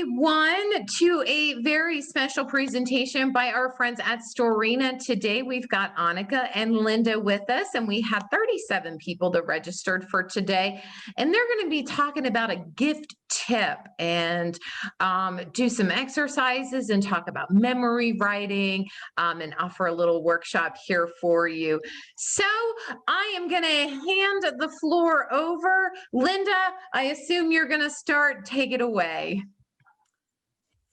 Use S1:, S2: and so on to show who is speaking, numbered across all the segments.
S1: everyone, to a very special presentation by our friends at Storyna. Today, we've got Annika and Linda with us, and we have 37 people that registered for today. And they're going to be talking about a gift tip and do some exercises and talk about memory writing and offer a little workshop here for you. So I am going to hand the floor over. Linda, I assume you're going to start. Take it away.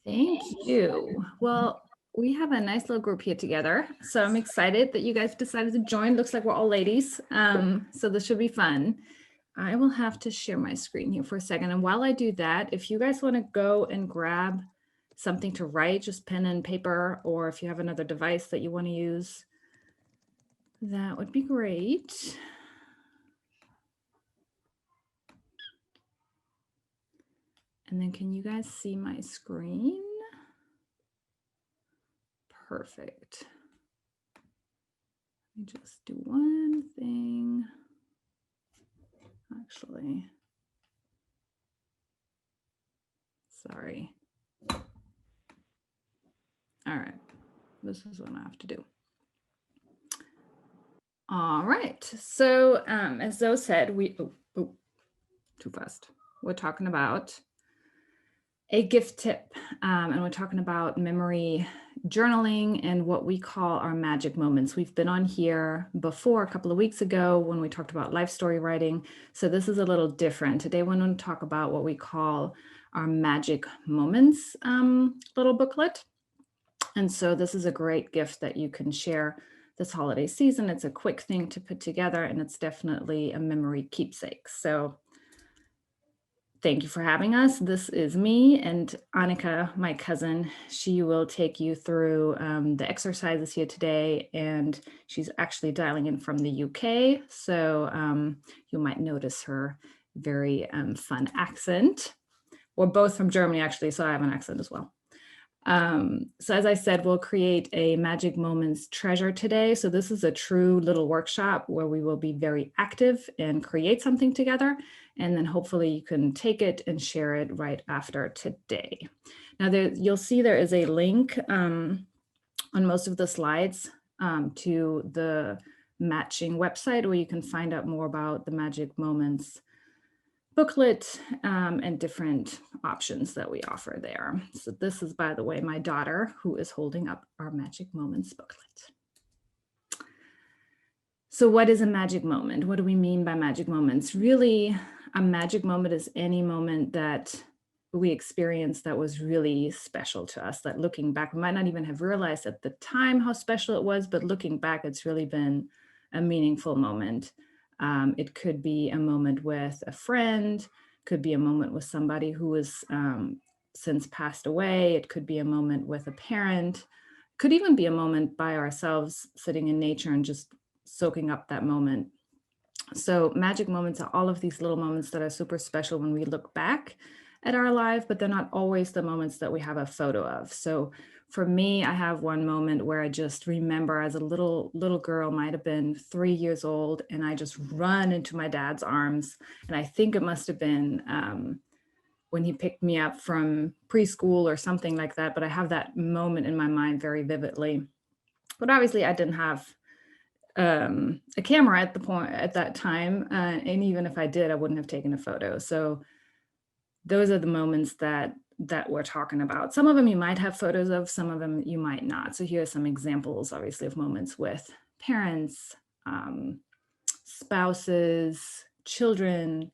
S2: Thank you. Well, we have a nice little group here together, so I'm excited that you guys decided to join. Looks like we're all ladies, so this should be fun. I will have to share my screen here for a second, and while I do that, if you guys want to go and grab something to write, just pen and paper, or if you have another device that you want to use, that would be great. And then can you guys see my screen? Perfect. Let me just do one thing. Actually, sorry. All right, this is what I have to do. All right, so as Zoe said, too fast. We're talking about a gift tip, and we're talking about memory journaling and what we call our magic moments. We've been on here before a couple of weeks ago when we talked about life story writing. So this is a little different. Today we're going to talk about what we call our magic moments little booklet. And so this is a great gift that you can share this holiday season. It's a quick thing to put together, and it's definitely a memory keepsake. So thank you for having us. This is me and Annika, my cousin. She will take you through the exercises here today, and she's actually dialing in from the UK. So you might notice her very fun accent. We're both from Germany, actually, so I have an accent as well. So as I said, we'll create a Magic Moments treasure today. So this is a true little workshop where we will be very active and create something together. And then hopefully you can take it and share it right after today. Now you'll see there is a link on most of the slides to the matching website where you can find out more about the Magic Moments booklet and different options that we offer there. So this is, by the way, my daughter who is holding up our Magic Moments booklet. So what is a magic moment? What do we mean by magic moments? Really, a magic moment is any moment that we experienced that was really special to us, that looking back, we might not even have realized at the time how special it was, but looking back, it's really been a meaningful moment. It could be a moment with a friend, could be a moment with somebody who has since passed away. It could be a moment with a parent, could even be a moment by ourselves sitting in nature and just soaking up that moment. So magic moments are all of these little moments that are super special when we look back at our life, but they're not always the moments that we have a photo of. So for me, I have one moment where I just remember as a little girl, might have been 3 years old, and I just run into my dad's arms. And I think it must have been when he picked me up from preschool or something like that. But I have that moment in my mind very vividly. But obviously I didn't have a camera at that time. And even if I did, I wouldn't have taken a photo. So those are the moments that we're talking about. Some of them you might have photos of, some of them you might not. So here are some examples, obviously, of moments with parents, spouses, children,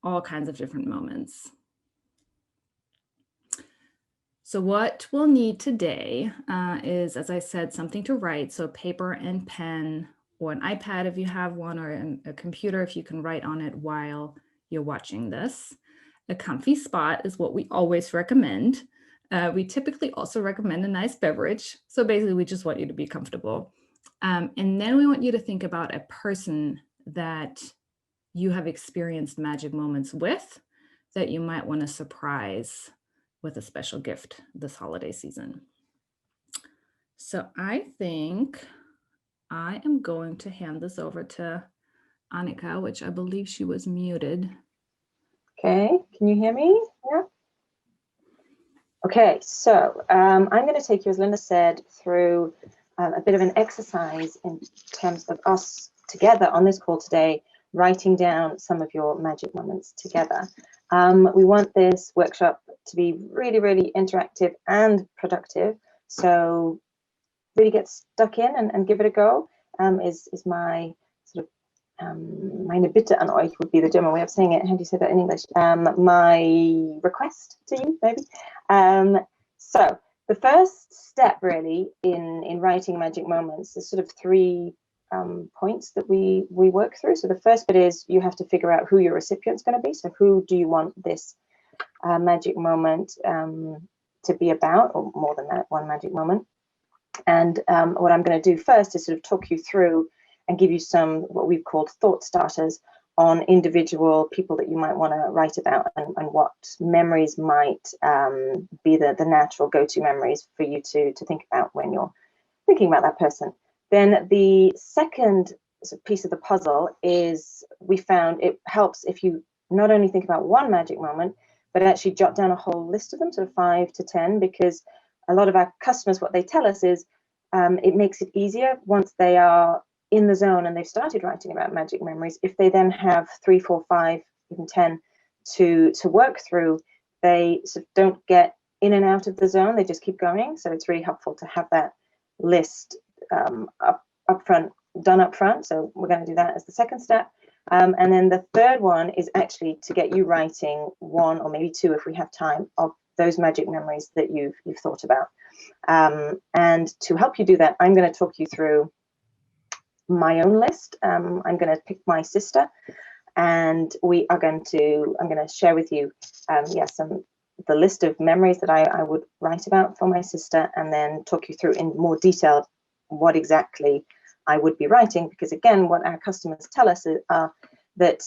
S2: all kinds of different moments. So what we'll need today is, as I said, something to write. So paper and pen, or an iPad if you have one, or a computer if you can write on it while you're watching this. A comfy spot is what we always recommend. We typically also recommend a nice beverage. So basically we just want you to be comfortable. And then we want you to think about a person that you have experienced magic moments with that you might want to surprise with a special gift this holiday season. So I think I am going to hand this over to Annika, which I believe she was muted.
S3: Okay, can you hear me? Yeah. Okay, so I'm going to take you, as Linda said, through a bit of an exercise in terms of us together on this call today, writing down some of your magic moments together. We want this workshop to be really, really interactive and productive. So really get stuck in and give it a go is my sort of meine Bitte an euch would be the German way of saying it. How do you say that in English? My request to you, maybe. So the first step really in writing magic moments is sort of three points that we work through. So the first bit is you have to figure out who your recipient's going to be. So who do you want this magic moment to be about, or more than that, one magic moment. And what I'm going to do first is sort of talk you through and give you some what we've called thought starters on individual people that you might want to write about, and what memories might be the natural go-to memories for you to think about when you're thinking about that person. Then the second piece of the puzzle is we found it helps if you not only think about one magic moment, but actually jot down a whole list of them, so 5 to 10, because a lot of our customers, what they tell us is it makes it easier once they are in the zone and they've started writing about magic memories. If they then have 3, 4, 5, even 10 to work through, they sort of don't get in and out of the zone. They just keep going. So it's really helpful to have that list up front, done up front. So we're going to do that as the second step. And then the third one is actually to get you writing 1 or maybe 2, if we have time, of those magic memories that you've thought about. And to help you do that, I'm going to talk you through my own list. I'm going to pick my sister, and I'm going to share with you the list of memories that I would write about for my sister, and then talk you through in more detail what exactly I would be writing, because again, what our customers tell us is that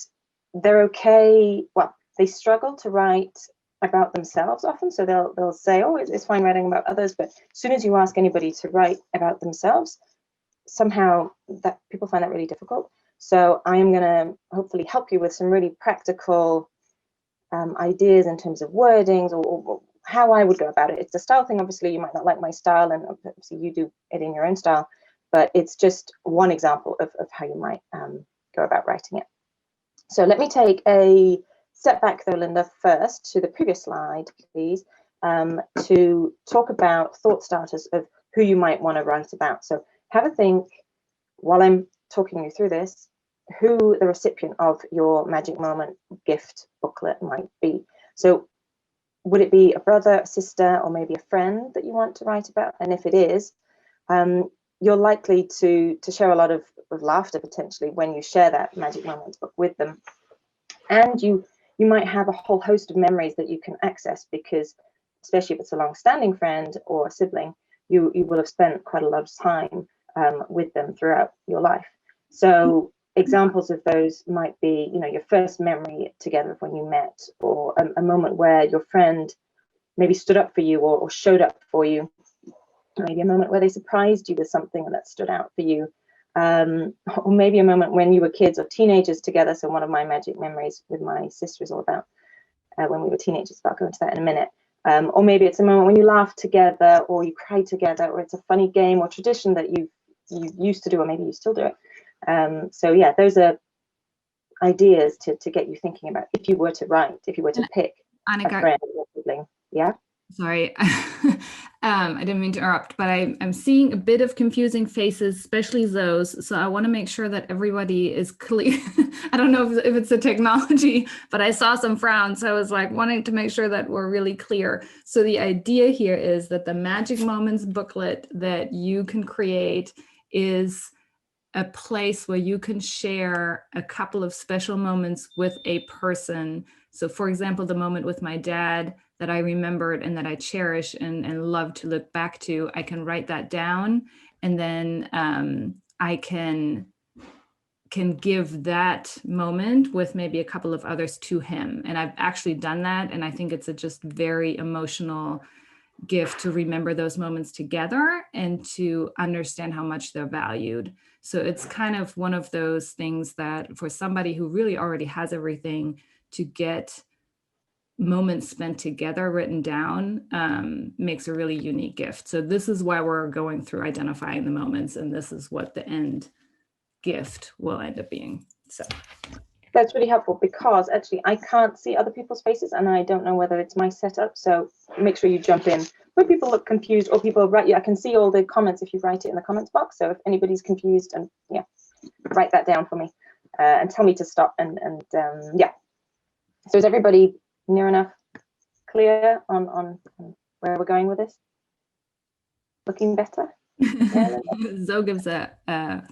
S3: they're okay. Well, they struggle to write about themselves often, so they'll say, oh, it's fine writing about others, but as soon as you ask anybody to write about themselves, somehow that people find that really difficult. So I am going to hopefully help you with some really practical ideas in terms of wordings or how I would go about it. It's a style thing. Obviously, you might not like my style, and obviously you do it in your own style, but it's just one example of how you might go about writing it. So let me take a step back though, Linda, first to the previous slide, please, to talk about thought starters of who you might want to write about. So have a think while I'm talking you through this, who the recipient of your magic moment gift booklet might be. So would it be a brother, a sister, or maybe a friend that you want to write about? And if it is, you're likely to share a lot of laughter potentially when you share that magic moment book with them. And you might have a whole host of memories that you can access, because especially if it's a long-standing friend or a sibling, you will have spent quite a lot of time with them throughout your life. So examples of those might be, your first memory together of when you met, or a moment where your friend maybe stood up for you or showed up for you. Maybe a moment where they surprised you with something that stood out for you. Or maybe a moment when you were kids or teenagers together. So one of my magic memories with my sister is all about when we were teenagers, but I'll go into that in a minute. Or maybe it's a moment when you laughed together, or you cried together, or it's a funny game or tradition that you used to do, or maybe you still do it. So yeah, those are ideas to get you thinking about if you were to write, if you were to pick
S2: Annika,
S3: a friend or sibling. Yeah.
S2: Sorry, I didn't mean to interrupt, but I'm seeing a bit of confusing faces, especially those. So I want to make sure that everybody is clear. I don't know if it's a technology, but I saw some frowns. So I was like wanting to make sure that we're really clear. So the idea here is that the Magic Moments booklet that you can create is a place where you can share a couple of special moments with a person. So for example, the moment with my dad that I remembered and that I cherish and love to look back to, I can write that down, and then I can give that moment with maybe a couple of others to him. And I've actually done that, and I think it's a just very emotional gift to remember those moments together and to understand how much they're valued. So it's kind of one of those things that for somebody who really already has everything, to get moments spent together written down makes a really unique gift. So this is why we're going through identifying the moments, and this is what the end gift will end up being. So
S3: that's really helpful, because actually I can't see other people's faces and I don't know whether it's my setup. So make sure you jump in when people look confused, or people write. I can see all the comments if you write it in the comments box. So if anybody's confused, and yeah, write that down for me and tell me to stop. And yeah. So is everybody near enough clear on where we're going with this? Looking better? Yeah,
S2: Zoe gives a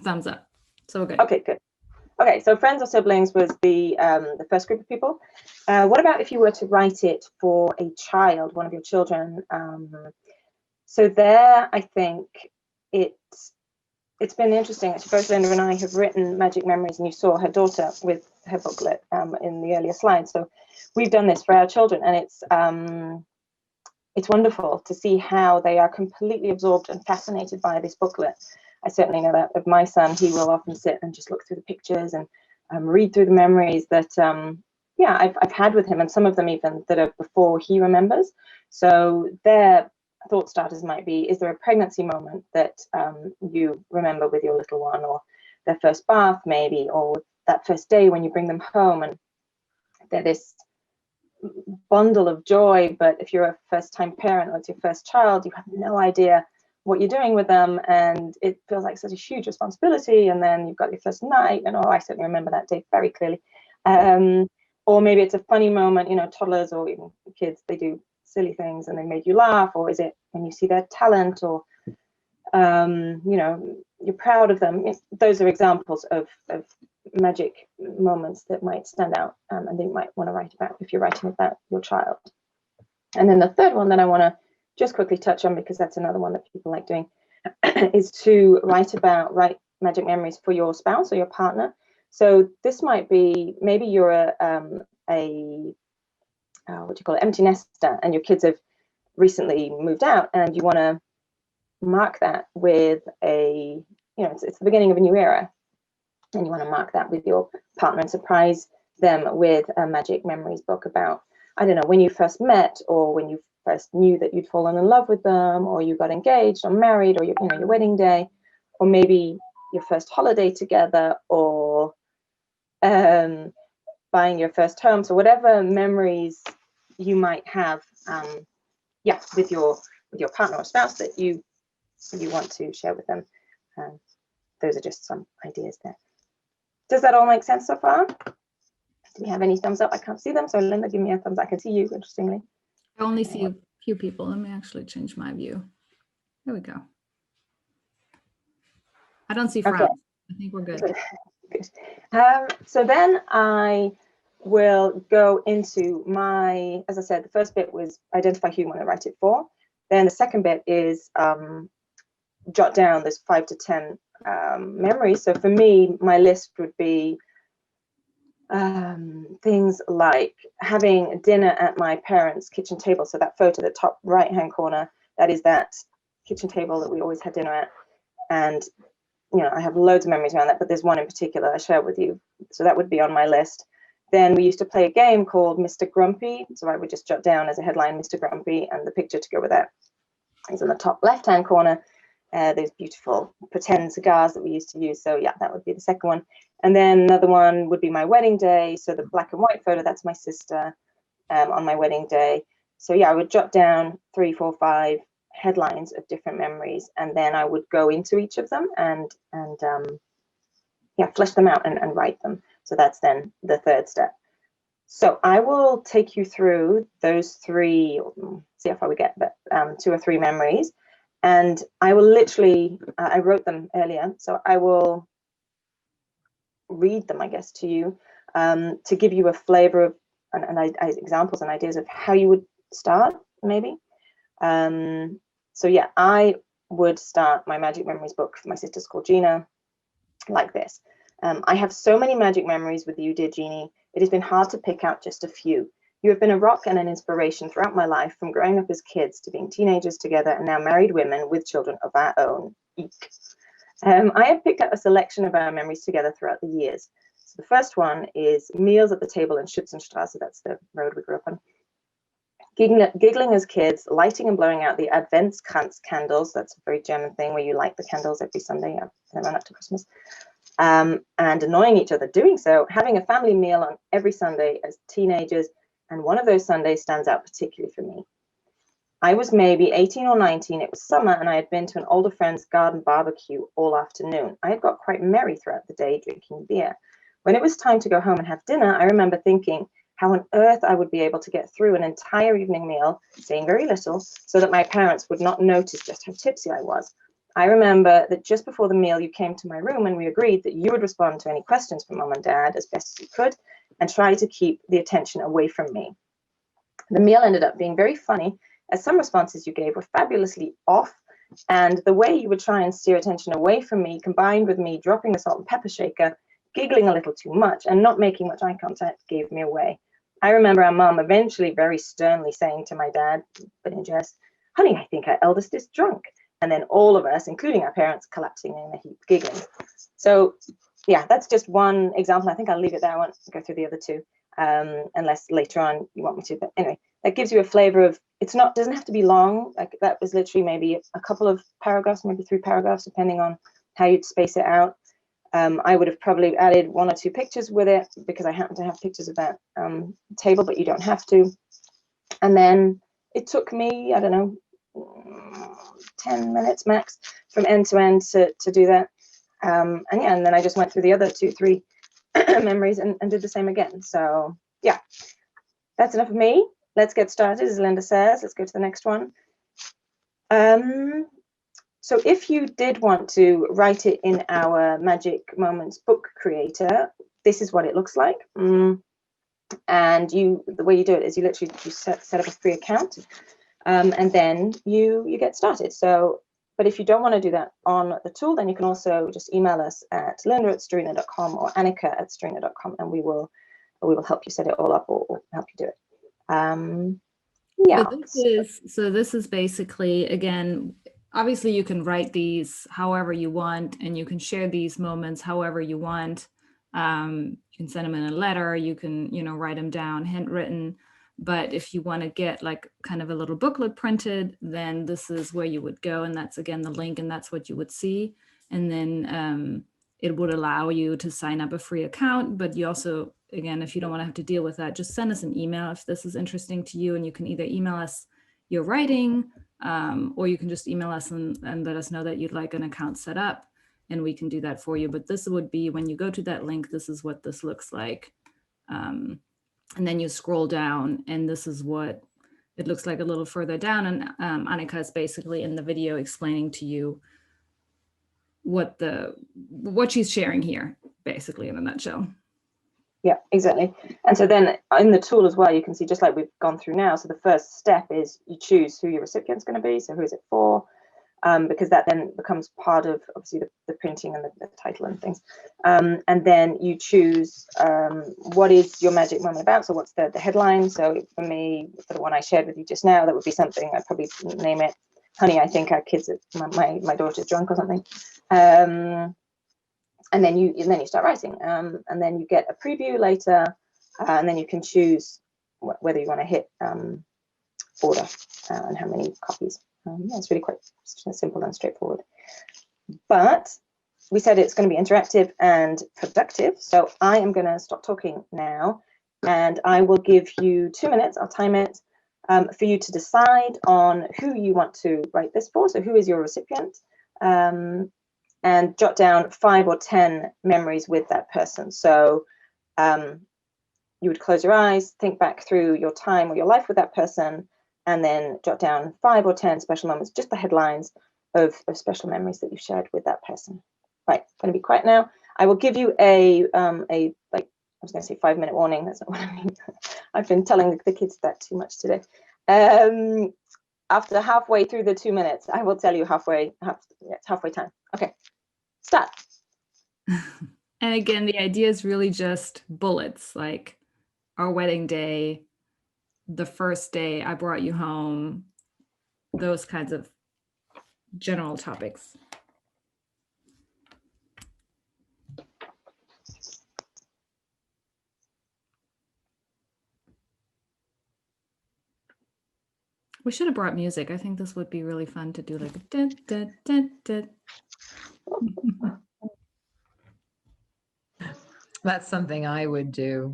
S2: thumbs up. So good.
S3: okay, good. Okay, so friends or siblings was the first group of people. What about if you were to write it for a child, one of your children? So there, I think it's been interesting. Actually, both Linda and I have written magic memories, and you saw her daughter with her booklet in the earlier slides. So we've done this for our children, and it's wonderful to see how they are completely absorbed and fascinated by this booklet. I certainly know that of my son. He will often sit and just look through the pictures and read through the memories that yeah, I've had with him, and some of them even that are before he remembers. So their thought starters might be, is there a pregnancy moment that you remember with your little one, or their first bath maybe, or that first day when you bring them home, and they're this bundle of joy. But if you're a first-time parent, or it's your first child, you have no idea what you're doing with them, and it feels like such a huge responsibility. And then you've got your first night, and oh, I certainly remember that day very clearly. Or maybe it's a funny moment, you know, toddlers or even kids, they do silly things and they made you laugh. Or is it when you see their talent, or you know, you're proud of them? Those are examples of magic moments that might stand out, and they might want to write about if you're writing about your child. And then the third one that I want to just quickly touch on, because that's another one that people like doing, is to write magic memories for your spouse or your partner. So this might be, maybe you're what do you call it, empty nester, and your kids have recently moved out, and you want to mark that with a, you know, it's the beginning of a new era, and you want to mark that with your partner and surprise them with a magic memories book about, I don't know, when you first met, or when you first knew that you'd fallen in love with them, or you got engaged or married, or your wedding day, or maybe your first holiday together, or buying your first home. So whatever memories you might have, yeah, with your partner or spouse that you want to share with them. Those are just some ideas there. Does that all make sense so far? Do we have any thumbs up? I can't see them. So Linda, give me a thumbs up. I can see you, interestingly.
S2: I only see a few people. Let me actually change my view. There we go. I don't see frowns. Okay. I think we're good.
S3: Good. So then I will go into my, as I said, the first bit was identify who you want to write it for. Then the second bit is jot down those 5 to 10 memories. So for me, my list would be things like having dinner at my parents' kitchen table. So that photo, the top right-hand corner, that is that kitchen table that we always had dinner at. And, you know, I have loads of memories around that, but there's one in particular I share with you. So that would be on my list. Then we used to play a game called Mr. Grumpy. So I would just jot down as a headline, Mr. Grumpy, and the picture to go with that is in the top left-hand corner. Those beautiful pretend cigars that we used to use. So yeah, that would be the second one. And then another one would be my wedding day. So the black and white photo, that's my sister on my wedding day. So yeah, I would jot down 3, 4, 5 headlines of different memories, and then I would go into each of them and yeah, flesh them out and write them. So that's then the third step. So I will take you through those 3, see how far we get, but 2 or 3 memories. And I will literally, I wrote them earlier, so I will read them, I guess, to you to give you a flavor of and examples and ideas of how you would start, maybe. So yeah, I would start my magic memories book for my sister's called Gina like this. I have so many magic memories with you, dear Jeannie. It has been hard to pick out just a few. You have been a rock and an inspiration throughout my life, from growing up as kids to being teenagers together and now married women with children of our own. Eek. I have picked out a selection of our memories together throughout the years. So the first one is meals at the table in Schützenstrasse, that's the road we grew up on. giggling as kids, lighting and blowing out the Adventskranz candles. That's a very German thing where you light the candles every Sunday and then run up to Christmas. And annoying each other doing so, having a family meal on every Sunday as teenagers. And one of those Sundays stands out particularly for me. I was maybe 18 or 19. It was summer and I had been to an older friend's garden barbecue all afternoon. I had got quite merry throughout the day drinking beer. When it was time to go home and have dinner, I remember thinking how on earth I would be able to get through an entire evening meal, saying very little, so that my parents would not notice just how tipsy I was. I remember that just before the meal, you came to my room and we agreed that you would respond to any questions from Mum and Dad as best as you could and try to keep the attention away from me. The meal ended up being very funny, as some responses you gave were fabulously off, and the way you would try and steer attention away from me, combined with me dropping the salt and pepper shaker, giggling a little too much, and not making much eye contact, gave me away. I remember our mum eventually very sternly saying to my dad, but in jest, "Honey, I think our eldest is drunk." And then all of us, including our parents, collapsing in a heap, giggling. So yeah, that's just one example. I think I'll leave it there. I won't go through the other two, unless later on you want me to. But anyway, that gives you a flavor of, it's not, doesn't have to be long. Like that was literally maybe a couple of paragraphs, maybe 3 paragraphs, depending on how you'd space it out. I would have probably added 1 or 2 pictures with it because I happen to have pictures of that table, but you don't have to. And then it took me, I don't know, 10 minutes max from end to end to do that. And yeah, and then I just went through the other 2, 3 memories and did the same again. So yeah, that's enough of me. Let's get started, as Linda says. Let's go to the next one. So if you did want to write it in our Magic Moments book creator, this is what it looks like. And the way you do it is you literally set up a free account, and then you get started. So, but if you don't want to do that on the tool, then you can also just email us at linda@storyna.com or annika@storyna.com, and we will help you set it all up or help you do it. Yeah.
S2: So this is basically, again, obviously you can write these however you want, and you can share these moments however you want. You can send them in a letter, you can, write them down handwritten. But if you want to get like kind of a little booklet printed, then this is where you would go. And that's, again, the link, and that's what you would see. And then it would allow you to sign up a free account. But you also, again, if you don't want to have to deal with that, just send us an email if this is interesting to you. And you can either email us your writing, or you can just email us and let us know that you'd like an account set up, and we can do that for you. But this would be, when you go to that link, this is what this looks like. And then you scroll down, and this is what it looks like a little further down. And Annika is basically in the video explaining to you what she's sharing here, basically, in a nutshell.
S3: Yeah, exactly. And so then in the tool as well, you can see, just like we've gone through now, so the first step is you choose who your recipient's going to be. So who is it for? Because that then becomes part of, obviously, the printing and the title and things. And then you choose what is your magic moment about. So what's the headline? So for me, for the one I shared with you just now, that would be something, I'd probably name it, "Honey, I think our kids, my daughter's drunk," or something. And then you start writing, and then you get a preview later, and then you can choose whether you want to hit order and how many copies. Yeah, it's really quite simple and straightforward. But we said it's going to be interactive and productive, so I am going to stop talking now, and I will give you 2 minutes. I'll time it for you to decide on who you want to write this for. So who is your recipient? And jot down 5 or 10 memories with that person. So you would close your eyes, think back through your time or your life with that person, and then jot down 5 or 10 special moments, just the headlines of special memories that you've shared with that person. Right, going to be quiet now. I will give you I was going to say 5-minute warning. That's not what I mean. I've been telling the kids that too much today. After halfway through the 2 minutes, I will tell you it's halfway time. Okay, start.
S2: And again, the idea is really just bullets, like our wedding day, the first day I brought you home, those kinds of general topics. We should have brought music. I think this would be really fun to do, like a dun, dun, dun, dun.
S1: That's something I would do.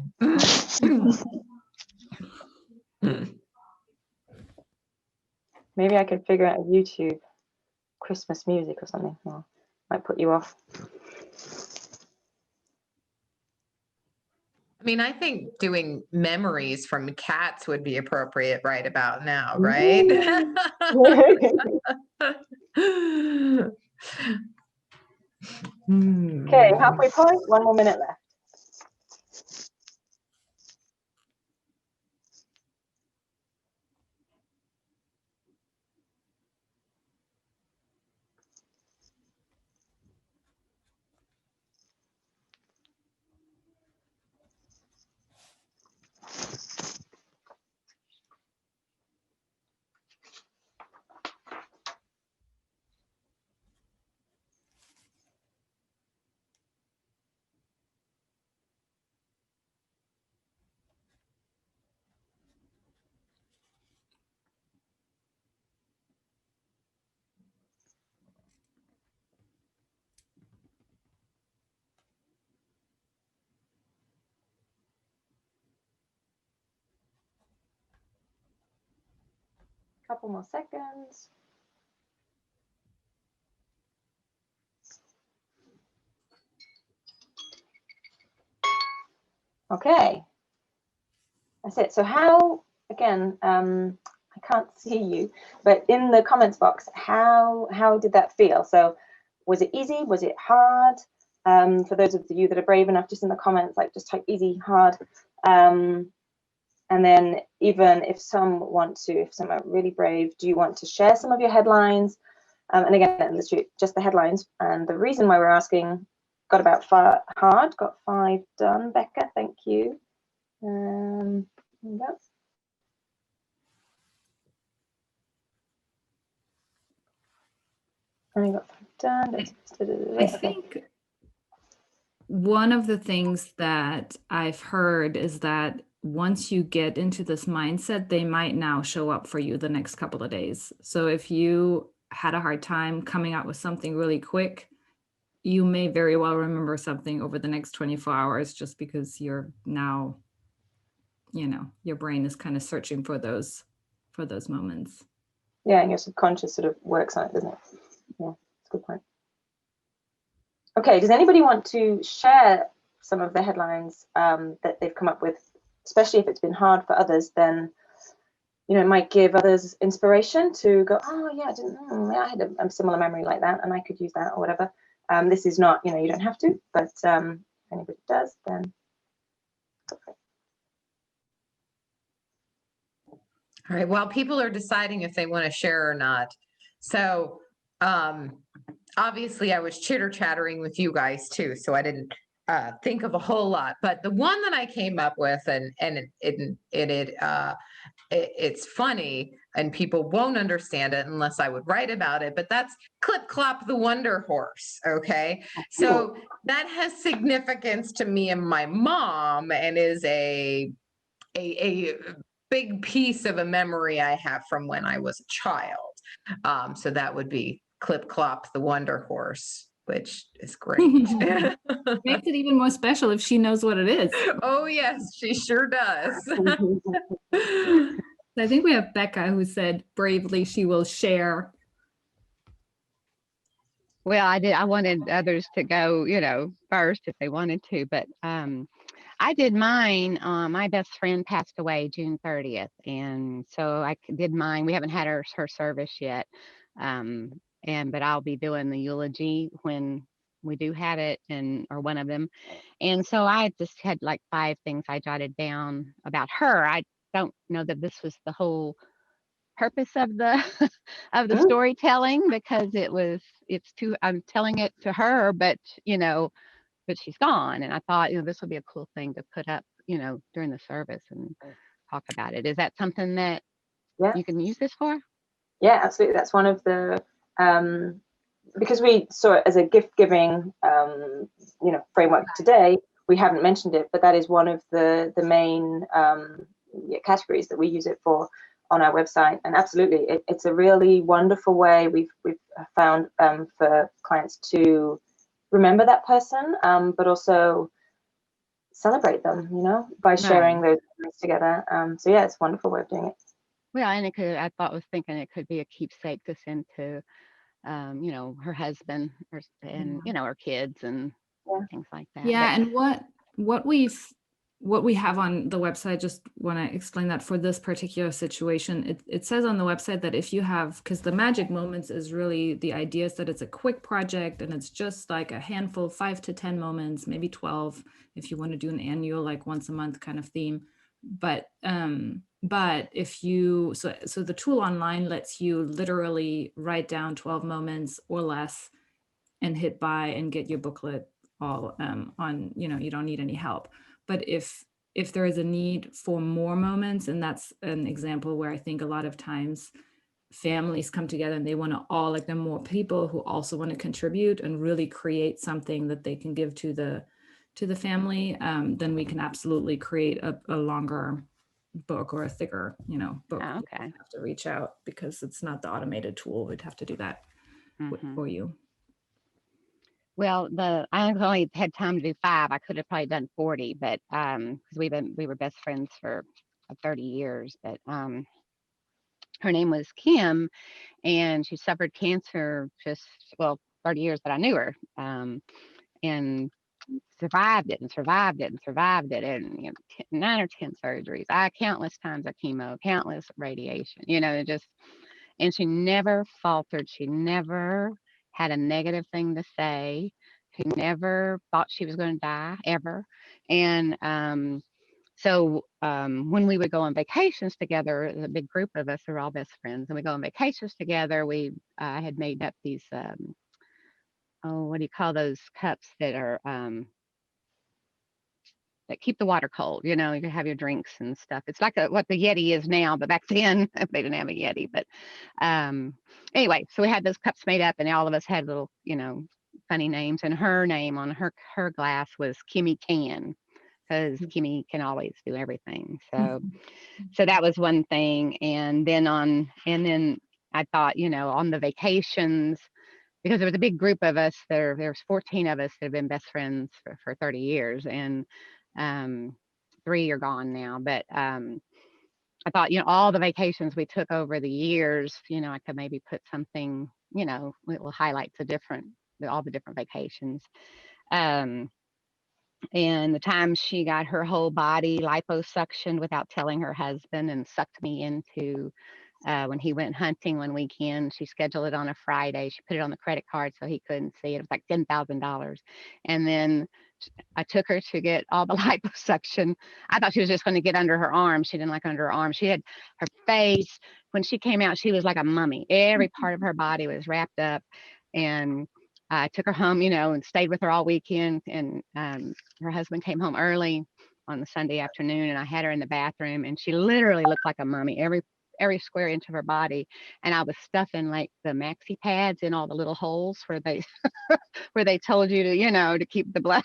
S3: Maybe I could figure out a YouTube Christmas music or something. Well, might put you off.
S1: I mean, I think doing memories from cats would be appropriate right about now, right?
S3: Okay, halfway point, 1 more minute left. Couple more seconds. Okay, that's it. So how, again, I can't see you, but in the comments box, how did that feel? So was it easy? Was it hard? For those of you that are brave enough, just in the comments, like just type easy, hard. And then even if some are really brave, do you want to share some of your headlines? And again, literally just the headlines. And the reason why we're asking, got about 5 done. Becca, thank you. There we go. I got 5 done.
S2: I think one of the things that I've heard is that once you get into this mindset, they might now show up for you the next couple of days. So if you had a hard time coming out with something really quick, you may very well remember something over the next 24 hours just because you're now, your brain is kind of searching for those moments.
S3: Yeah, and your subconscious sort of works on it, doesn't it? Yeah, that's a good point. Okay, does anybody want to share some of the headlines that they've come up with, especially if it's been hard for others? Then, it might give others inspiration to go, oh yeah, I had a similar memory like that, and I could use that or whatever. This is not, you don't have to, but if anybody does, then go for it.
S1: All right, well, people are deciding if they want to share or not. So obviously I was chitter chattering with you guys too, so I didn't think of a whole lot. But the one that I came up with, and it's funny, and people won't understand it unless I would write about it, but that's Clip Clop the Wonder Horse. Okay, so that has significance to me and my mom, and is a big piece of a memory I have from when I was a child. So that would be Clip Clop the Wonder Horse, which is great.
S2: Makes it even more special if she knows what it is.
S1: Oh yes, she sure does.
S2: I think we have Becca who said bravely she will share.
S4: Well, I wanted others to go, first if they wanted to, but I did mine. My best friend passed away June 30th, and so I did mine. We haven't had her service yet, but I'll be doing the eulogy when we do have it, or one of them. And so I just had like 5 things I jotted down about her. I don't know that this was the whole purpose of the of the storytelling, because I'm telling it to her, but she's gone, and I thought this would be a cool thing to put up during the service and talk about it. Is that something that you can use this for?
S3: Yeah, absolutely. That's one of the because we saw it as a gift giving framework today. We haven't mentioned it, but that is one of the main categories that we use it for. on our website. And absolutely, it's a really wonderful way we've found for clients to remember that person, but also celebrate them, you know, by sharing those memories together. So yeah, it's a wonderful way of doing it.
S4: Well, and I was thinking it could be a keepsake to send to, you know, her husband and, you know, her kids and things like that.
S2: Yeah, and what we have on the website, just want to explain that for this particular situation, it says on the website that if you have, because the magic moments is really, the idea is that it's a quick project and it's just like a handful, 5 to 10 moments, maybe 12 if you want to do an annual, like once a month kind of theme. But if you, so the tool online lets you literally write down 12 moments or less and hit buy and get your booklet all on, you know, you don't need any help. But if there is a need for more moments, and that's an example where I think a lot of times families come together and they want to all, like, there are more people who also want to contribute and really create something that they can give to the family, then we can absolutely create a longer book or a thicker, you know, book.
S4: Oh, okay.
S2: You have to reach out because it's not the automated tool. We'd have to do that for you.
S4: Well, I only had time to do 5. I could have probably done 40, but because we were best friends for 30 years. But her name was Kim, and she suffered cancer 30 years that I knew her, and survived it and survived it and survived it, and 9 or 10 surgeries, countless times of chemo, countless radiation, you know, and she never faltered. She never had a negative thing to say. She never thought she was going to die ever. And so when we would go on vacations together, a big group of us are all best friends, and we go on vacations together. We had made up these, what do you call those cups that are that keep the water cold? You know, you can have your drinks and stuff. It's like what the Yeti is now, but back then they didn't have a Yeti. But anyway, so we had those cups made up, and all of us had little, you know, funny names. And her name on her glass was Kimmy Can, because Kimmy can always do everything. So that was one thing. And then I thought, you know, on the vacations, because there was a big group of us, there was 14 of us that have been best friends for 30 years, and 3 are gone now. But I thought, you know, all the vacations we took over the years, you know, I could maybe put something, you know, it will highlight all the different vacations. And the time she got her whole body liposuctioned without telling her husband and sucked me into, when he went hunting one weekend, she scheduled it on a Friday. She put it on the credit card so he couldn't see it. It was like $10,000. And then I took her to get all the liposuction. I thought she was just going to get under her arm. She didn't like under her arm. She had her face. When she came out, she was like a mummy. Every part of her body was wrapped up. And I took her home, you know, and stayed with her all weekend. And her husband came home early on the Sunday afternoon, and I had her in the bathroom, and she literally looked like a mummy, every square inch of her body. And I was stuffing like the maxi pads in all the little holes where they where they told you to, you know, to keep the blood.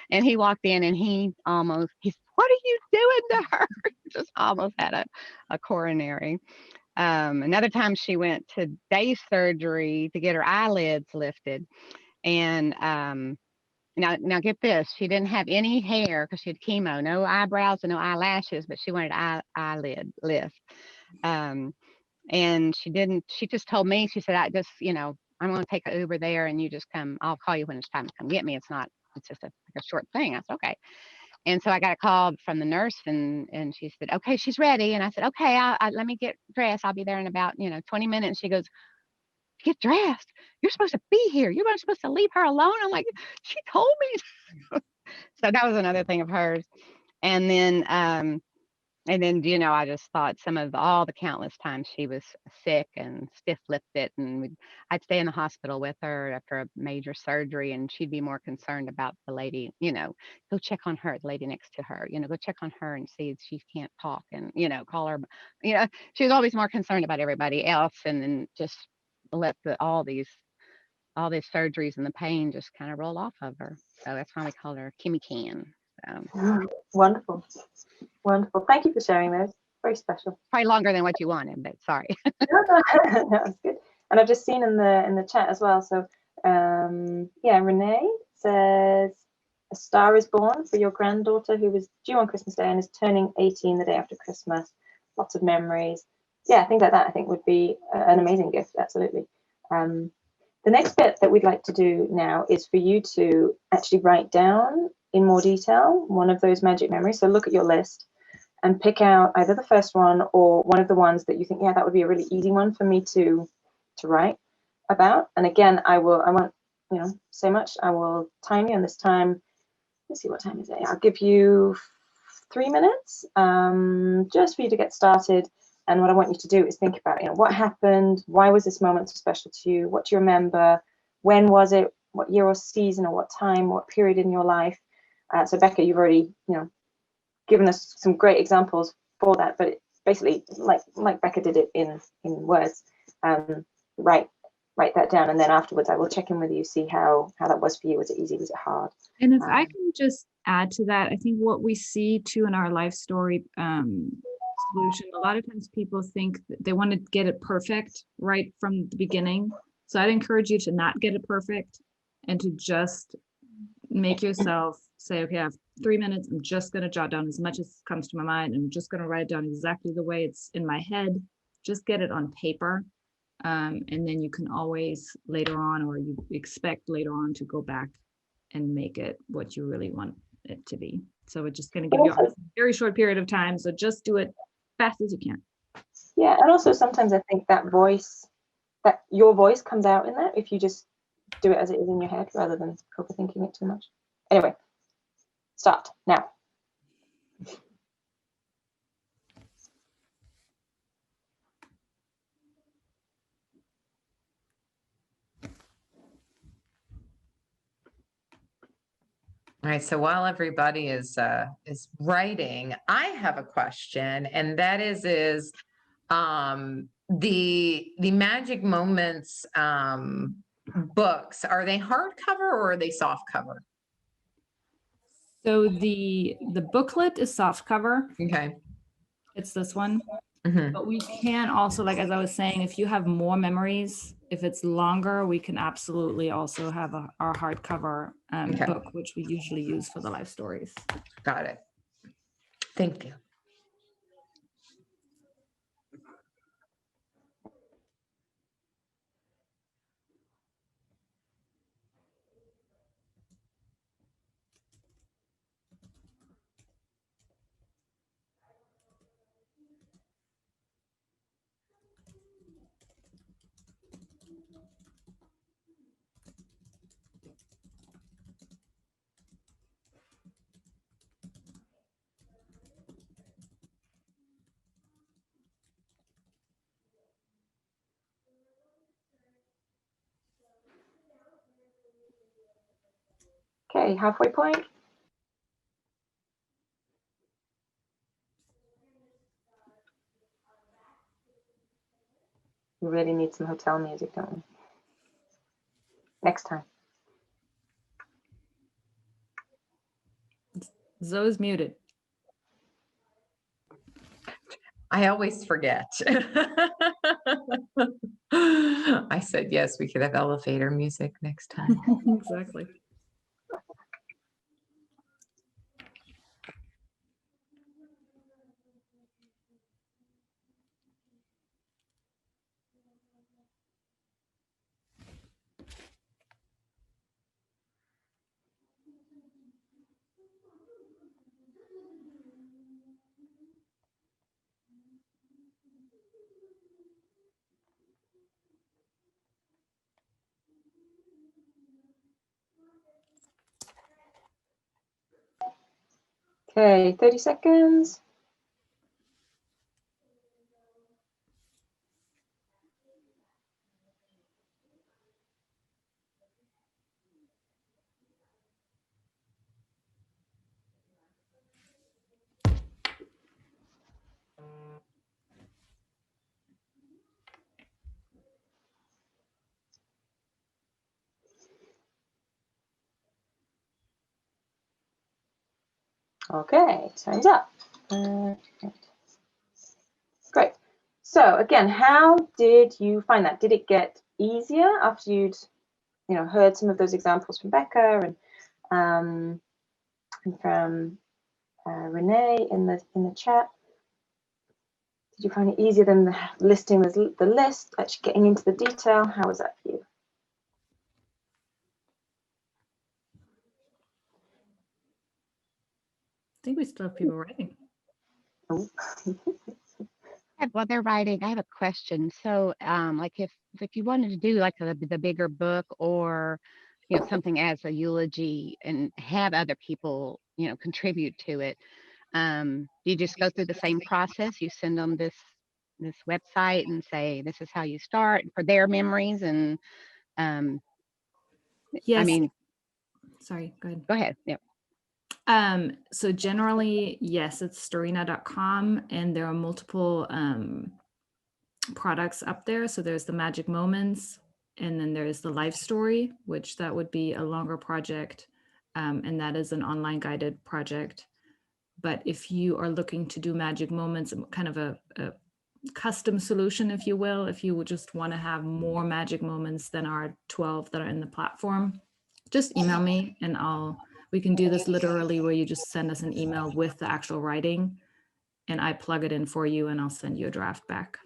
S4: And he walked in, and he said, "What are you doing to her?" Just almost had a coronary. Another time she went to day surgery to get her eyelids lifted. And now get this, she didn't have any hair because she had chemo, no eyebrows and no eyelashes, but she wanted eyelid lift. And she just told me, she said, I'm going to take an Uber there, and you just come, I'll call you when it's time to come get me. It's just like a short thing. I said, okay. And so I got a call from the nurse, and she said, okay, she's ready. And I said, okay, let me get dressed. I'll be there in about, 20 minutes. She goes, get dressed. You're supposed to be here. You're not supposed to leave her alone. I'm like, she told me. So that was another thing of hers. And then, I just thought all the countless times she was sick and stiff-lipped, and I'd stay in the hospital with her after a major surgery, and she'd be more concerned about the lady, go check on her, the lady next to her, go check on her and see if she can't talk, and, call her, she was always more concerned about everybody else, and then just let all these surgeries and the pain just kind of roll off of her. So that's why we call her Kimmy Can.
S3: Wonderful. Wonderful. Thank you for sharing those. very special.
S4: Probably longer than what you wanted, but sorry.
S3: No, no, that's good. And I've just seen in the chat as well. So yeah, Renee says a star is born for your granddaughter who was due on Christmas Day and is turning 18 the day after Christmas. Lots of memories. Yeah, things like that I think would be an amazing gift. Absolutely. The next bit that we'd like to do now is for you to actually write down in more detail one of those magic memories. So look at your list and pick out either the first one or one of the ones that you think, yeah, that would be a really easy one for me to write about. And again, I won't, say much. I will time you, and this time, let's see, what time is it? I'll give you 3 minutes just for you to get started. And what I want you to do is think about, what happened? Why was this moment so special to you? What do you remember? When was it? What year or season or what time, what period in your life? So Becca, you've already, given us some great examples for that, but it basically, like Becca did it in words, write that down, and then afterwards I will check in with you, see how that was for you. Was it easy? Was it hard?
S2: And if I can just add to that, I think what we see too in our life story solution, a lot of times people think that they want to get it perfect right from the beginning. So I'd encourage you to not get it perfect and to just make yourself say, okay, I have 3 minutes. I'm just going to jot down as much as comes to my mind. I'm just going to write it down exactly the way it's in my head. Just get it on paper. And then you can always later on, or you expect later on, to go back and make it what you really want it to be. So it's just going to give you a very short period of time. So just do it fast as you can.
S3: Yeah, and also sometimes I think that your voice comes out in that if you just do it as it is in your head rather than overthinking it too much. Anyway, start now.
S1: All right, so while everybody is writing, I have a question, and that is the Magic Moments books, are they hardcover or are they soft cover?
S2: So the booklet is soft cover.
S1: Okay.
S2: It's this one.
S1: Mhm.
S2: But we can also, like, as I was saying, if you have more memories, if it's longer, we can absolutely also have our hardcover
S1: Okay.
S2: book, which we usually use for the life stories.
S1: Got it. Thank you.
S3: Okay, halfway point. We really need some hotel music, don't we? Next time.
S2: Zoe's muted.
S1: I always forget. I said, yes, we could have elevator music next time.
S2: Exactly.
S3: Okay, 30 seconds. Okay, time's up. So again, how did you find that? Did it get easier after you'd, heard some of those examples from Becca and from Renee in the chat? Did you find it easier than listing the list, actually getting into the detail? How was that for you?
S2: I think we still have people writing.
S3: Oh.
S4: While they're writing, I have a question. So, like if you wanted to do like the bigger book, or something as a eulogy, and have other people contribute to it, do you just go through the same process? You send them this website and say this is how you start for their memories, and
S2: Yes.
S4: I mean,
S2: sorry, go ahead.
S4: Go ahead. Yep.
S2: So generally, yes, it's Storyna.com, and there are multiple products up there. So there's the Magic Moments, and then there's the Life Story, which that would be a longer project, and that is an online guided project. But if you are looking to do Magic Moments, kind of a custom solution, if you will, if you would just want to have more Magic Moments than our 12 that are in the platform, just email me and we can do this literally where you just send us an email with the actual writing and I plug it in for you and I'll send you a draft back.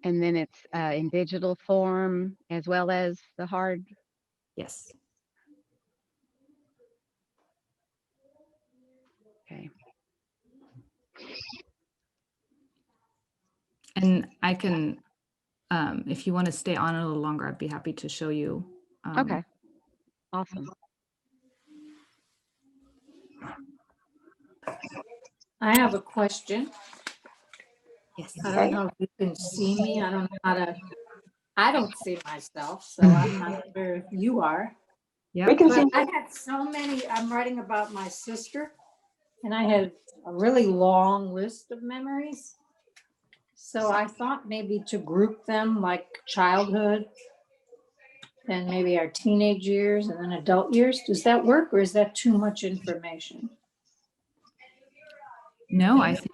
S4: And then it's in digital form as well as the hard?
S2: Yes.
S4: Okay.
S2: And I can, if you want to stay on a little longer, I'd be happy to show you.
S4: Okay. Awesome.
S5: I have a question.
S2: Yes.
S5: I don't know if you can see me. I don't know how to, I don't see myself, so I'm not sure if you are.
S2: Yeah.
S3: We can
S5: But
S3: see.
S5: I had so many, I'm writing about my sister, and I had a really long list of memories. So I thought maybe to group them like childhood, then maybe our teenage years, and then adult years. Does that work, or is that too much information?
S2: No, I think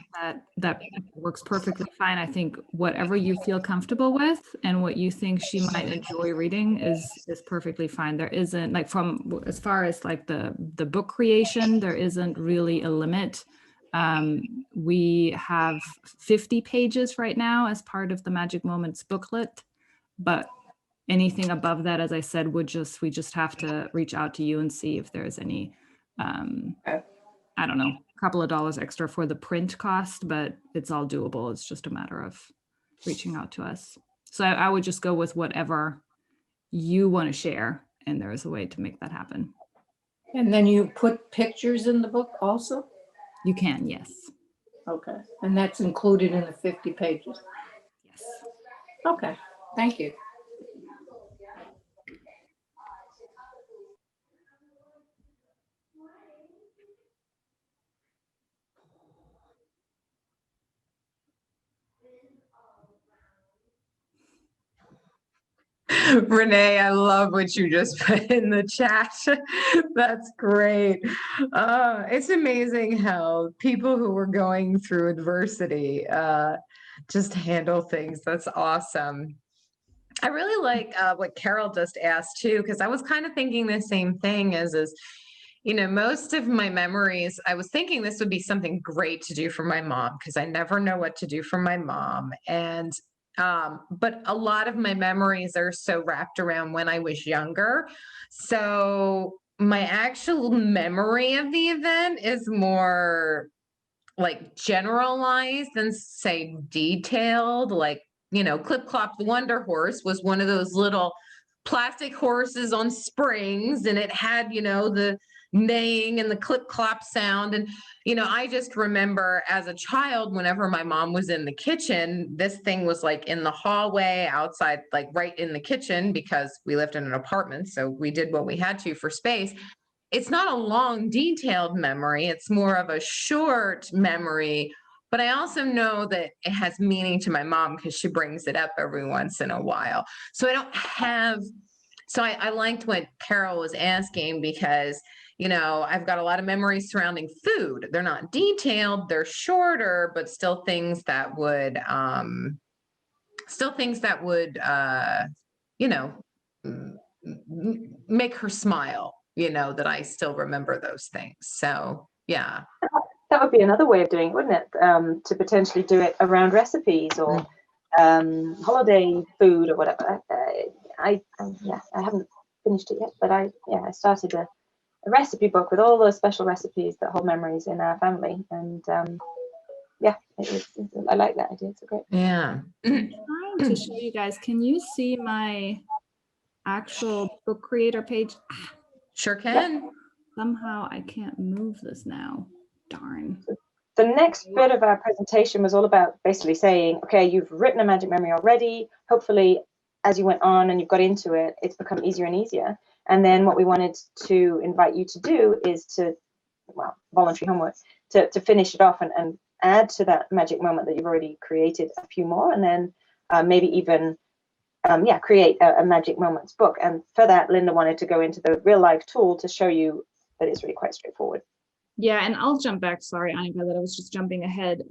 S2: that works perfectly fine. I think whatever you feel comfortable with and what you think she might enjoy reading is perfectly fine. There isn't, like, from as far as like the book creation, there isn't really a limit. We have 50 pages right now as part of the Magic Moments booklet, but anything above that, as I said, we just have to reach out to you and see if there's any I don't know, a couple of dollars extra for the print cost, but it's all doable. It's just a matter of reaching out to us. So I would just go with whatever you want to share, and there is a way to make that happen.
S5: And then you put pictures in the book also?
S2: You can, yes.
S5: Okay, and that's included in the 50 pages?
S2: Yes.
S5: Okay, thank you.
S1: Renee, I love what you just put in the chat. That's great. It's amazing how people who were going through adversity just handle things. That's awesome. I really like what Carol just asked too, because I was kind of thinking the same thing is, most of my memories, I was thinking this would be something great to do for my mom because I never know what to do for my mom. And but a lot of my memories are so wrapped around when I was younger. So my actual memory of the event is more like generalized than say detailed. Like, Clip Clop the Wonder Horse was one of those little plastic horses on springs, and it had, the neighing and the clip clop sound. And, I just remember as a child, whenever my mom was in the kitchen, this thing was like in the hallway outside, like right in the kitchen, because we lived in an apartment. So we did what we had to for space. It's not a long, detailed memory. It's more of a short memory. But I also know that it has meaning to my mom because she brings it up every once in a while. So I don't have, so I liked what Carol was asking because, I've got a lot of memories surrounding food. They're not detailed, they're shorter, but still things that would, you know, make her smile, that I still remember those things. So, yeah.
S3: That would be another way of doing it, wouldn't it? To potentially do it around recipes or holiday food or whatever. I haven't finished it yet, but I started a recipe book with all those special recipes that hold memories in our family, and I like that idea. It's a great.
S1: Yeah.
S2: I'm trying to show you guys. Can you see my actual book creator page?
S1: Sure can.
S2: Somehow I can't move this now. Darn.
S3: The next bit of our presentation was all about basically saying, okay, you've written a magic memory already. Hopefully, as you went on and you've got into it, it's become easier and easier. And then what we wanted to invite you to do is to, voluntary homework, to finish it off and add to that magic moment that you've already created a few more, and then maybe even create a magic moments book. And for that, Linda wanted to go into the real life tool to show you that it's really quite straightforward.
S2: Yeah, and I'll jump back. Sorry, Annika, that I was just jumping ahead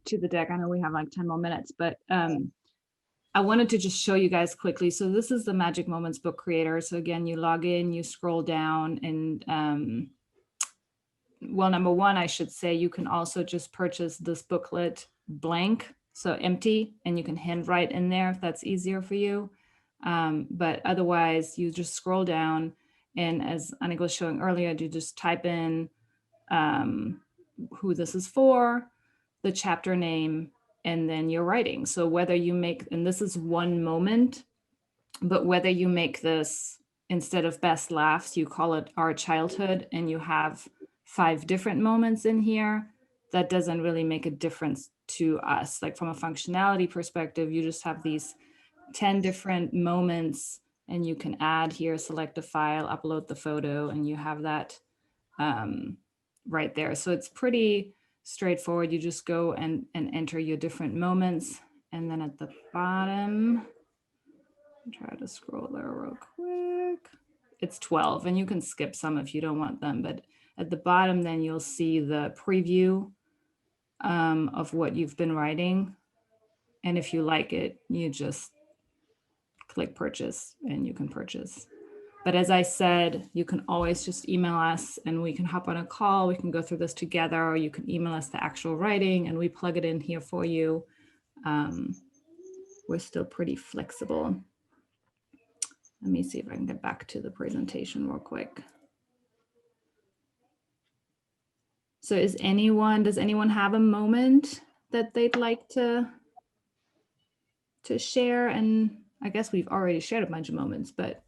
S2: to the deck. I know we have like 10 more minutes, but I wanted to just show you guys quickly. So this is the Magic Moments book creator. So again, you log in, you scroll down, and number one, I should say, you can also just purchase this booklet blank, so empty, and you can handwrite in there if that's easier for you. But otherwise, you just scroll down, and as Annika was showing earlier, you just type in who this is for, the chapter name, and then your writing. So whether you make, and this is one moment, but whether you make this, instead of best laughs, you call it our childhood, and you have 5 different moments in here, that doesn't really make a difference to us. Like from a functionality perspective, you just have these 10 different moments, and you can add here, select a file, upload the photo, and you have that right there. So it's pretty straightforward. You just go and enter your different moments. And then at the bottom, try to scroll there real quick. It's 12, and you can skip some if you don't want them. But at the bottom, then you'll see the preview of what you've been writing. And if you like it, you just click purchase and you can purchase. But as I said, you can always just email us and we can hop on a call. We can go through this together, or you can email us the actual writing and we plug it in here for you. We're still pretty flexible. Let me see if I can get back to the presentation real quick. So does anyone have a moment that they'd like to share? And I guess we've already shared a bunch of moments, but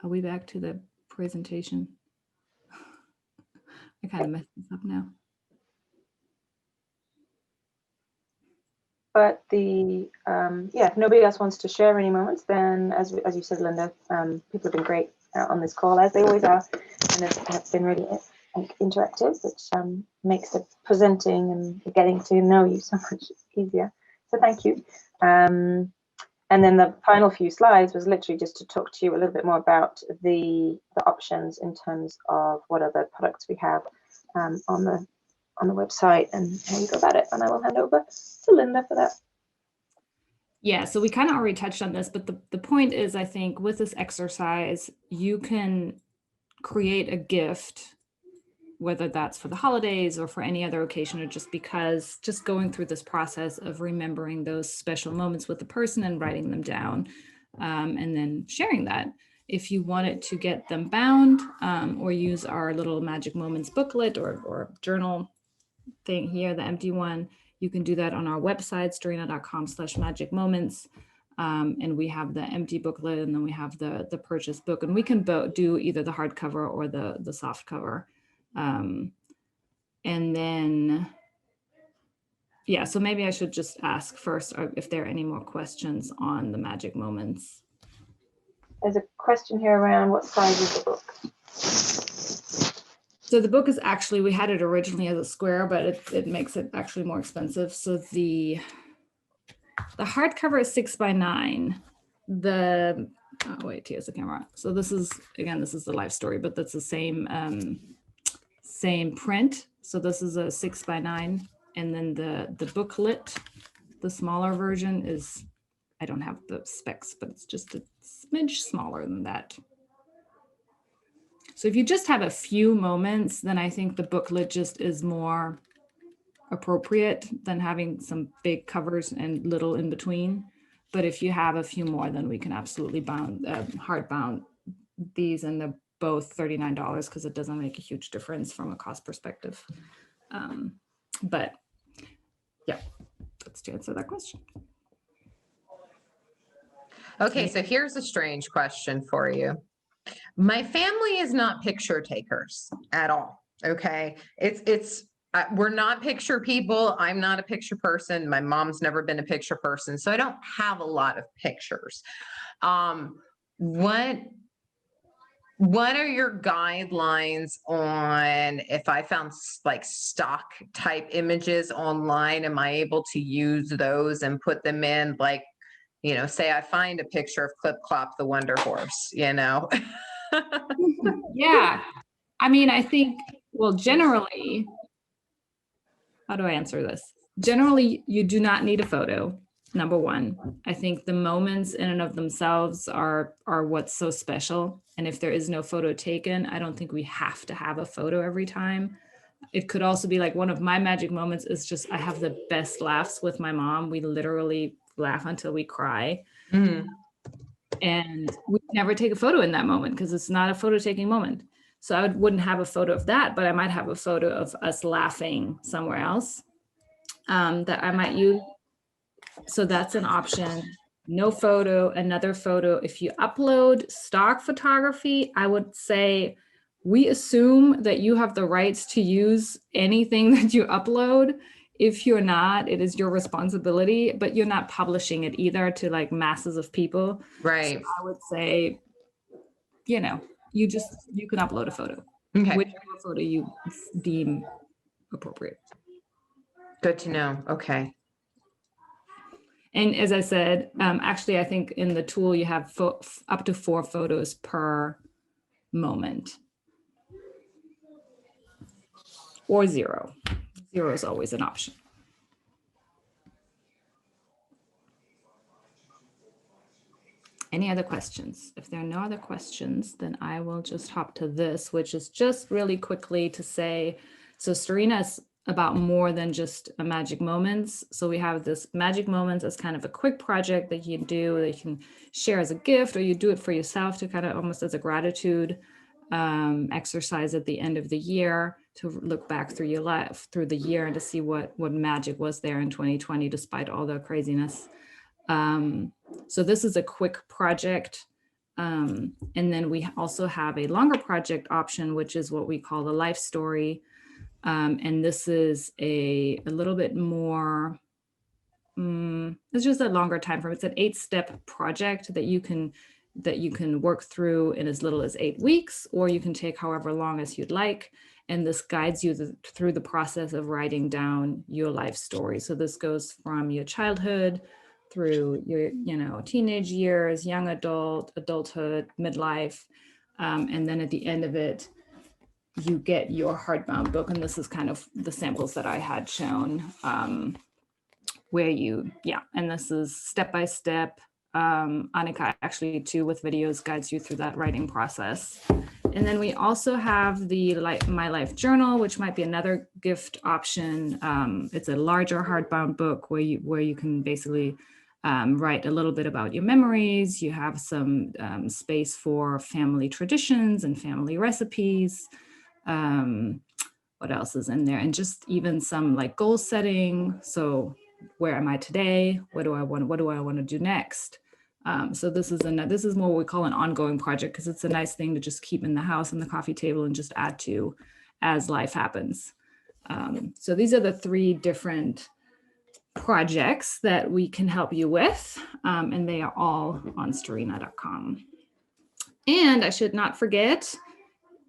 S2: are we back to the presentation? I kind of messed this up now.
S3: But if nobody else wants to share any moments, then as you said, Linda, people have been great on this call, as they always are, and have been really interactive, which makes the presenting and getting to know you so much easier. So thank you. And then the final few slides was literally just to talk to you a little bit more about the options in terms of what other products we have on the website and how you go about it. And I will hand over to Linda for that.
S2: Yeah, so we kind of already touched on this, but the point is, I think with this exercise, you can create a gift, whether that's for the holidays or for any other occasion, or just because just going through this process of remembering those special moments with the person and writing them down, and then sharing that. If you wanted to get them bound or use our little Magic Moments booklet or journal thing here, the empty one, you can do that on our website, storyna.com/magicmoments. And we have the empty booklet, and then we have the purchase book, and we can do either the hardcover or the soft cover. And then, yeah, so maybe I should just ask first if there are any more questions on the Magic Moments.
S3: There's a question here around what size is the book?
S2: So the book is actually, we had it originally as a square, but it makes it actually more expensive. So the hardcover is 6 by 9. The oh wait, here's the camera. So this is, again, this is the life story, but that's the same print. So this is a 6x9, and then the booklet, the smaller version is, I don't have the specs, but it's just a smidge smaller than that. So if you just have a few moments, then I think the booklet just is more appropriate than having some big covers and little in between. But if you have a few more, then we can absolutely hardbound these, and they're both $39 because it doesn't make a huge difference from a cost perspective. But yeah, that's to answer that question.
S1: Okay, so here's a strange question for you. My family is not picture takers at all. Okay, we're not picture people. I'm not a picture person. My mom's never been a picture person, so I don't have a lot of pictures. What are your guidelines on if I found like stock type images online? Am I able to use those and put them in, like, you know, say I find a picture of Clip Clop the Wonder Horse, you know?
S2: Yeah, I mean, I think, well, generally, how do I answer this? Generally, you do not need a photo, number one. I think the moments in and of themselves are what's so special. And if there is no photo taken, I don't think we have to have a photo every time. It could also be like, one of my magic moments is just, I have the best laughs with my mom. We literally laugh until we cry.
S1: Mm.
S2: And we never take a photo in that moment because it's not a photo taking moment. So I wouldn't have a photo of that, but I might have a photo of us laughing somewhere else that I might use. So that's an option. No photo, another photo. If you upload stock photography, I would say we assume that you have the rights to use anything that you upload. If you're not, it is your responsibility, but you're not publishing it either to like masses of people.
S1: Right.
S2: So I would say, you know, you can upload a photo,
S1: Okay.
S2: whichever photo you deem appropriate.
S1: Good to know. Okay.
S2: And as I said, actually, I think in the tool you have up to 4 photos per moment. Or 0. 0 is always an option. Any other questions? If there are no other questions, then I will just hop to this, which is just really quickly to say, so Storyna is about more than just a magic moments. So we have this magic moments as kind of a quick project that you do, that you can share as a gift, or you do it for yourself to kind of almost as a gratitude exercise at the end of the year, to look back through your life, through the year, and to see what magic was there in 2020, despite all the craziness. So this is a quick project. And then we also have a longer project option, which is what we call the life story. And this is a little bit more, it's just a longer time frame. It's an 8-step project that you can work through in as little as 8 weeks, or you can take however long as you'd like. And this guides you through the process of writing down your life story. So this goes from your childhood through your, teenage years, young adulthood, midlife. And then at the end of it, you get your hardbound book. And this is kind of the samples that I had shown where and this is step-by-step. Annika actually too, with videos, guides you through that writing process. And then we also have the My Life Journal, which might be another gift option. It's a larger hardbound book where you can basically write a little bit about your memories. You have some space for family traditions and family recipes. What else is in there? And just even some like goal setting. So where am I today? What do I want to do next? So this is more what we call an ongoing project, because it's a nice thing to just keep in the house and the coffee table and just add to as life happens. So these are the 3 different projects that we can help you with, and they are all on Storyna.com. And I should not forget,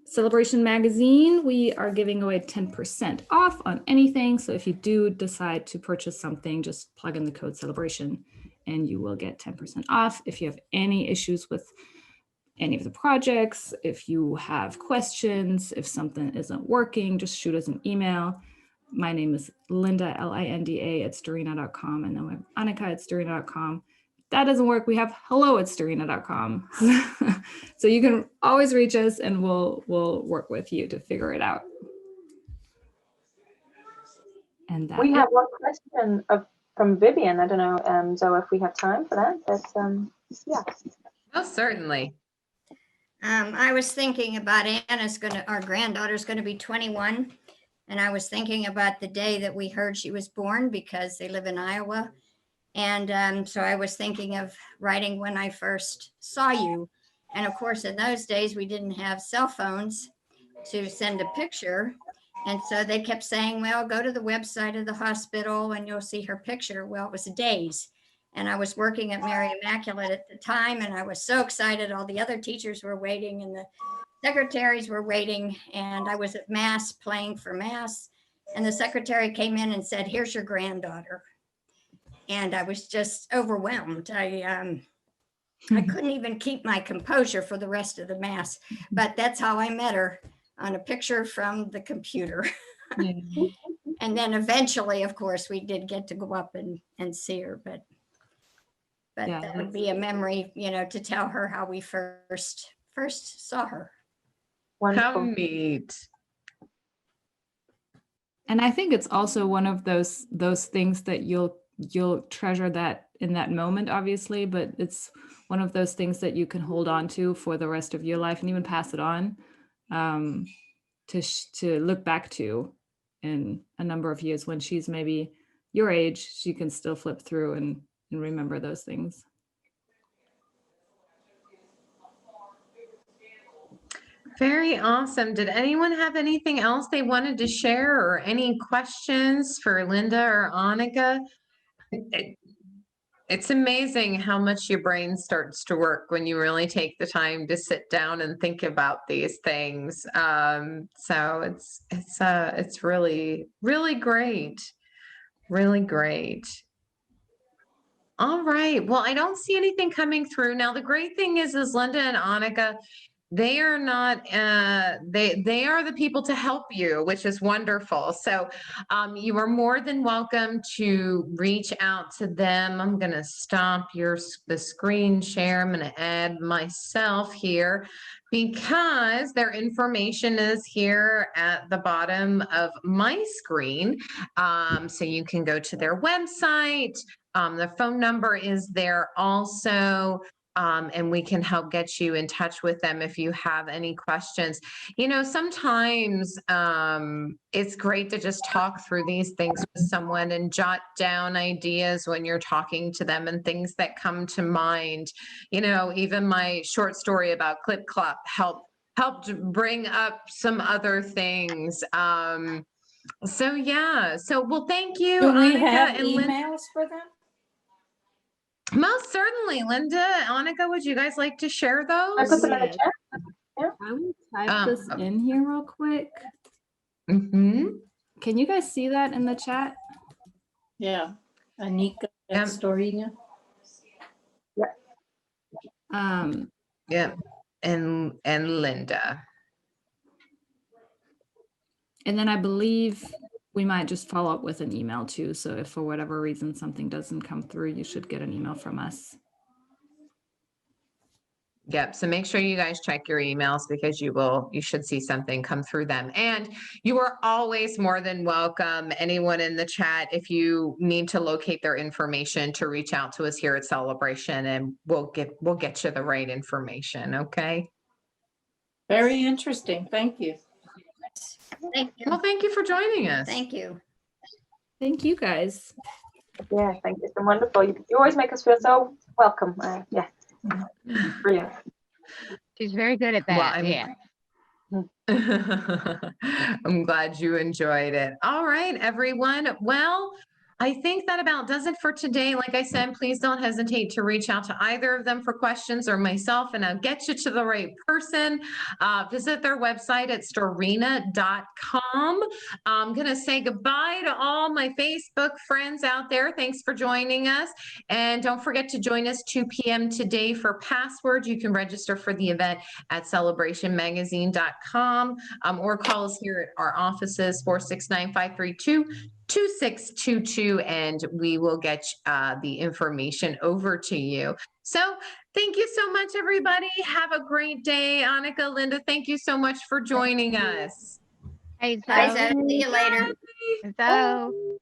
S2: Celebration Magazine, we are giving away 10% off on anything. So if you do decide to purchase something, just plug in the code celebration and you will get 10% off. If you have any issues with any of the projects, if you have questions, if something isn't working, just shoot us an email. My name is Linda, Linda at Storyna.com, and then we have Annika at Storyna.com. If that doesn't work, we have hello at Storyna.com. So you can always reach us and we'll work with you to figure it out. And that
S3: We have one question from Vivian. I don't know, Zoe, if we have time for that, but yeah.
S1: Oh, certainly.
S6: I was thinking about our granddaughter's gonna be 21. And I was thinking about the day that we heard she was born because they live in Iowa. And so I was thinking of writing when I first saw you. And of course, in those days, we didn't have cell phones to send a picture. And so they kept saying, well, go to the website of the hospital and you'll see her picture. Well, it was days. And I was working at Mary Immaculate at the time. And I was so excited. All the other teachers were waiting and the secretaries were waiting. And I was at Mass playing for Mass. And the secretary came in and said, here's your granddaughter. And I was just overwhelmed. I couldn't even keep my composure for the rest of the Mass. But that's how I met her, on a picture from the computer. And then eventually, of course, we did get to go up and see her. But
S2: Yeah,
S6: that would be a memory, to tell her how we first saw her.
S1: How
S3: Wonderful.
S1: neat.
S2: And I think it's also one of those things that you'll treasure that in that moment, obviously, but it's one of those things that you can hold on to for the rest of your life and even pass it on, to look back to in a number of years when she's maybe your age. She can still flip through and remember those things.
S1: Very awesome. Did anyone have anything else they wanted to share or any questions for Linda or Annika? It's amazing how much your brain starts to work when you really take the time to sit down and think about these things. So it's really, really great. Really great. All right. Well, I don't see anything coming through. Now, the great thing is Linda and Annika, they are not, they are the people to help you, which is wonderful. So you are more than welcome to reach out to them. I'm going to stop the screen share. I'm going to add myself here because their information is here at the bottom of my screen. So you can go to their website. The phone number is there also. And we can help get you in touch with them if you have any questions. Sometimes it's great to just talk through these things with someone and jot down ideas when you're talking to them and things that come to mind. Even my short story about Clip Clop helped bring up some other things. So well, thank you,
S5: Do we
S1: Annika
S5: have
S1: and Linda.
S5: emails for them?
S1: Most certainly. Linda, Annika, would you guys like to share those?
S3: I put them in the
S2: Yes.
S3: chat.
S2: I will type this in here real quick.
S1: Mm-hmm.
S2: Can you guys see that in the chat?
S5: Yeah, Annika and Storyna.
S1: Yeah. And Linda.
S2: And then I believe we might just follow up with an email too. So if for whatever reason something doesn't come through, you should get an email from us.
S1: Yep. So make sure you guys check your emails because you should see something come through them. And you are always more than welcome, anyone in the chat, if you need to locate their information, to reach out to us here at Celebration, and we'll get you the right information. Okay.
S5: Very interesting. Thank you.
S6: Thank you.
S1: Well, thank you for joining us.
S6: Thank you.
S2: Thank you guys.
S3: Yeah, thank you. It's been wonderful. You always make us feel so welcome. Yeah, brilliant.
S4: She's very good at that.
S1: I'm glad you enjoyed it. All right, everyone. Well, I think that about does it for today. Like I said, please don't hesitate to reach out to either of them for questions or myself, and I'll get you to the right person. Visit their website at storyna.com. I'm going to say goodbye to all my Facebook friends out there. Thanks for joining us. And don't forget to join us 2 p.m. today for Password. You can register for the event at celebrationmagazine.com or call us here at our offices, 469-532-2622, and we will get the information over to you. So thank you so much, everybody. Have a great day. Annika, Linda, thank you so much for joining us.
S4: Hey,
S6: Bye,
S4: Zoe.
S6: Zoe. See you later.
S4: Zoe.